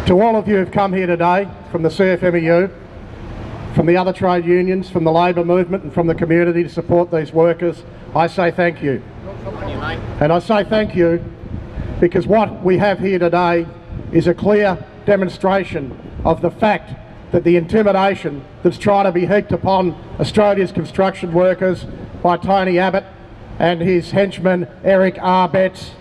To all of you who've come here today from the CFMEU, from the other trade unions, from the labour movement and from the community to support these workers, I say thank you. And I say thank you because what we have here today is a clear demonstration of the fact that the intimidation that's trying to be heaped upon Australia's construction workers by Tony Abbott and his henchman Eric Arbetz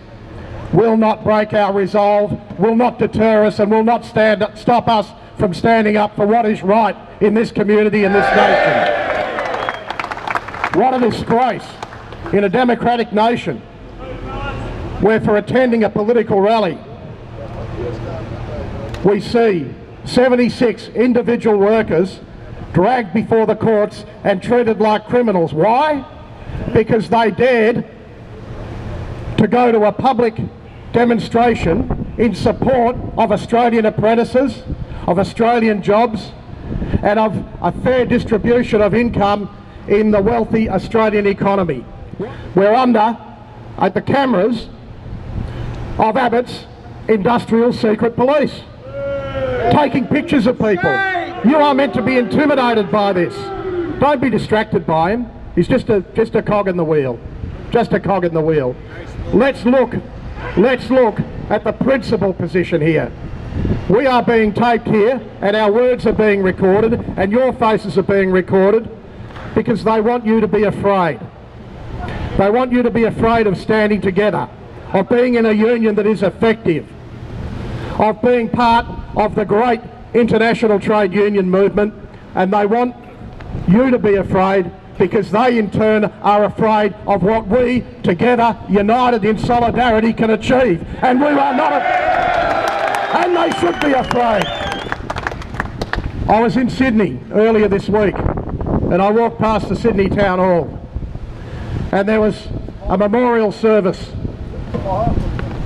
will not break our resolve, will not deter us and will not stop us from standing up for what is right in this community and this nation. What a disgrace in a democratic nation where for attending a political rally we see 76 individual workers dragged before the courts and treated like criminals. Why? Because they dared to go to a public demonstration in support of Australian apprentices, of Australian jobs and of a fair distribution of income in the wealthy Australian economy. We're under at the cameras of Abbott's industrial secret police, taking pictures of people. You are meant to be intimidated by this. Don't be distracted by him. He's just a cog in the wheel. Just a cog in the wheel. Let's look at the principal position here. We are being taped here and our words are being recorded and your faces are being recorded because they want you to be afraid. They want you to be afraid of standing together, of being in a union that is effective, of being part of the great international trade union movement, and they want you to be afraid because they in turn are afraid of what we together, united in solidarity, can achieve. And we are not, and they should be afraid. I was in Sydney earlier this week and I walked past the Sydney Town Hall and there was a memorial service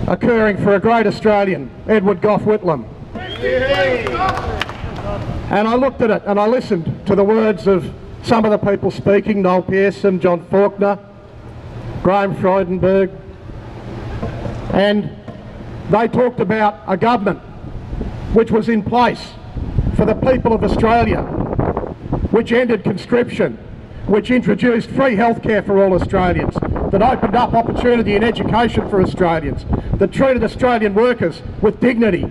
occurring for a great Australian, Edward Gough Whitlam. And I looked at it and I listened to the words of some of the people speaking, Noel Pearson, John Faulkner, Graham Freudenberg, and they talked about a government which was in place for the people of Australia, which ended conscription, which introduced free healthcare for all Australians, that opened up opportunity in education for Australians, that treated Australian workers with dignity.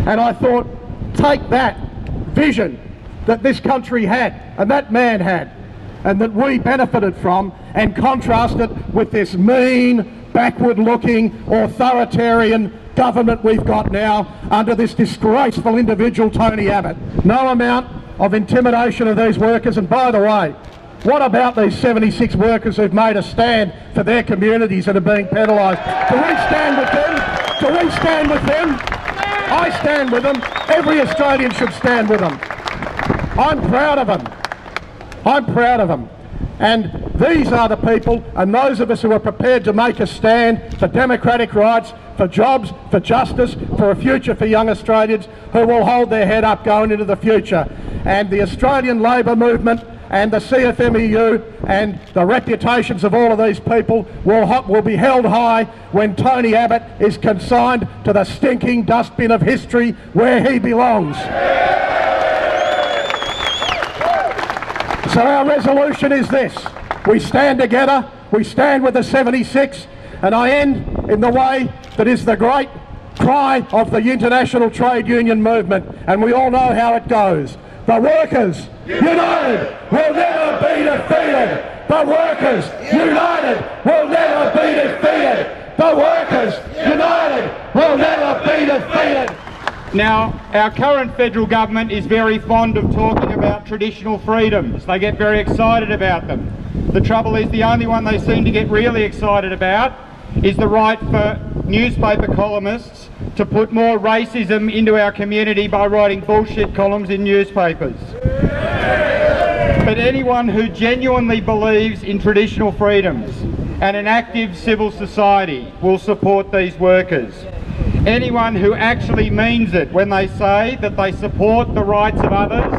And I thought, take that vision that this country had and that man had and that we benefited from and contrast it with this mean, backward-looking, authoritarian government we've got now under this disgraceful individual Tony Abbott. No amount of intimidation of these workers. And by the way, what about these 76 workers who've made a stand for their communities and are being penalised? Do we stand with them? Do we stand with them? I stand with them. Every Australian should stand with them. I'm proud of them. I'm proud of them. And these are the people and those of us who are prepared to make a stand for democratic rights, for jobs, for justice, for a future for young Australians who will hold their head up going into the future. And the Australian labour movement and the CFMEU and the reputations of all of these people will be held high when Tony Abbott is consigned to the stinking dustbin of history where he belongs. So our resolution is this: we stand together, we stand with the 76, and I end in the way that is the great cry of the international trade union movement, and we all know how it goes. The workers united will never be defeated. The workers united will never be defeated. The workers united will never be defeated. Now, our current federal government is very fond of talking about traditional freedoms. They get very excited about them. The trouble is, the only one they seem to get really excited about is the right for newspaper columnists to put more racism into our community by writing bullshit columns in newspapers. But anyone who genuinely believes in traditional freedoms and an active civil society will support these workers. Anyone who actually means it when they say that they support the rights of others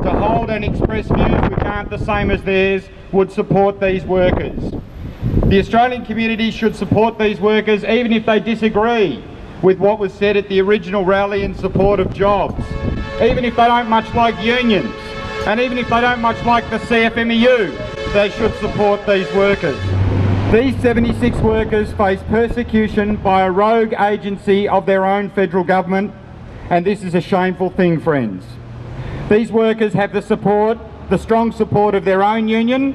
to hold and express views which aren't the same as theirs would support these workers. The Australian community should support these workers even if they disagree with what was said at the original rally in support of jobs. Even if they don't much like unions, and even if they don't much like the CFMEU, they should support these workers. These 76 workers face persecution by a rogue agency of their own federal government, and this is a shameful thing, friends. These workers have the support, the strong support of their own union,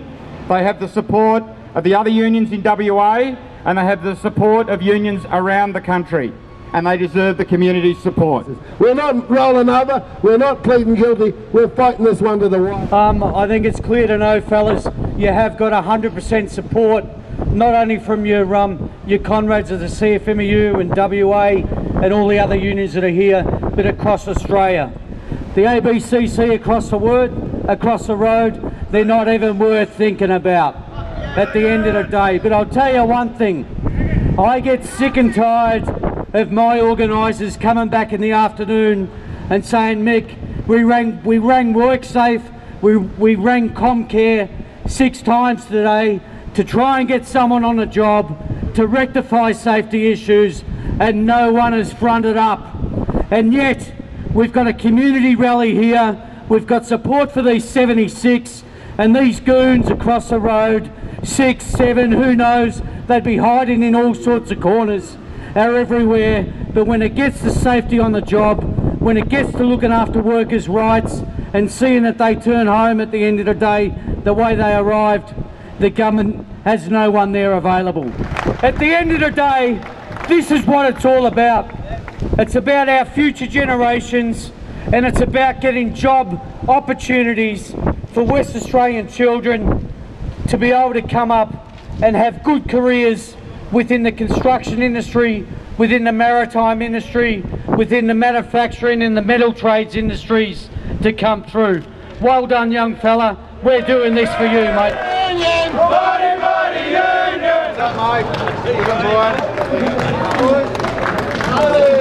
they have the support of the other unions in WA, and they have the support of unions around the country, and they deserve the community's support. We're not rolling over, we're not pleading guilty, we're fighting this one to the wire. I think it's clear to know, fellas, you have got 100% support, not only from your comrades of the CFMEU and WA and all the other unions that are here, but across Australia. The ABCC across the road, they're not even worth thinking about at the end of the day. But I'll tell you one thing, I get sick and tired of my organisers coming back in the afternoon and saying, Mick, we rang WorkSafe, we rang Comcare 6 times today to try and get someone on a job to rectify safety issues, and no one has fronted up. And yet we've got a community rally here, we've got support for these 76, and these goons across the road, 6, 7, who knows, they'd be hiding in all sorts of corners, are everywhere. But when it gets to safety on the job, when it gets to looking after workers' rights and seeing that they turn home at the end of the day the way they arrived, the government has no one there available. At the end of the day, this is what it's all about. It's about our future generations, and it's about getting job opportunities for West Australian children to be able to come up and have good careers within the construction industry, within the maritime industry, within the manufacturing and the metal trades industries to come through. Well done, young fella. We're doing this for you, mate. Union! Body, body, union! What's up, mate? Good boy.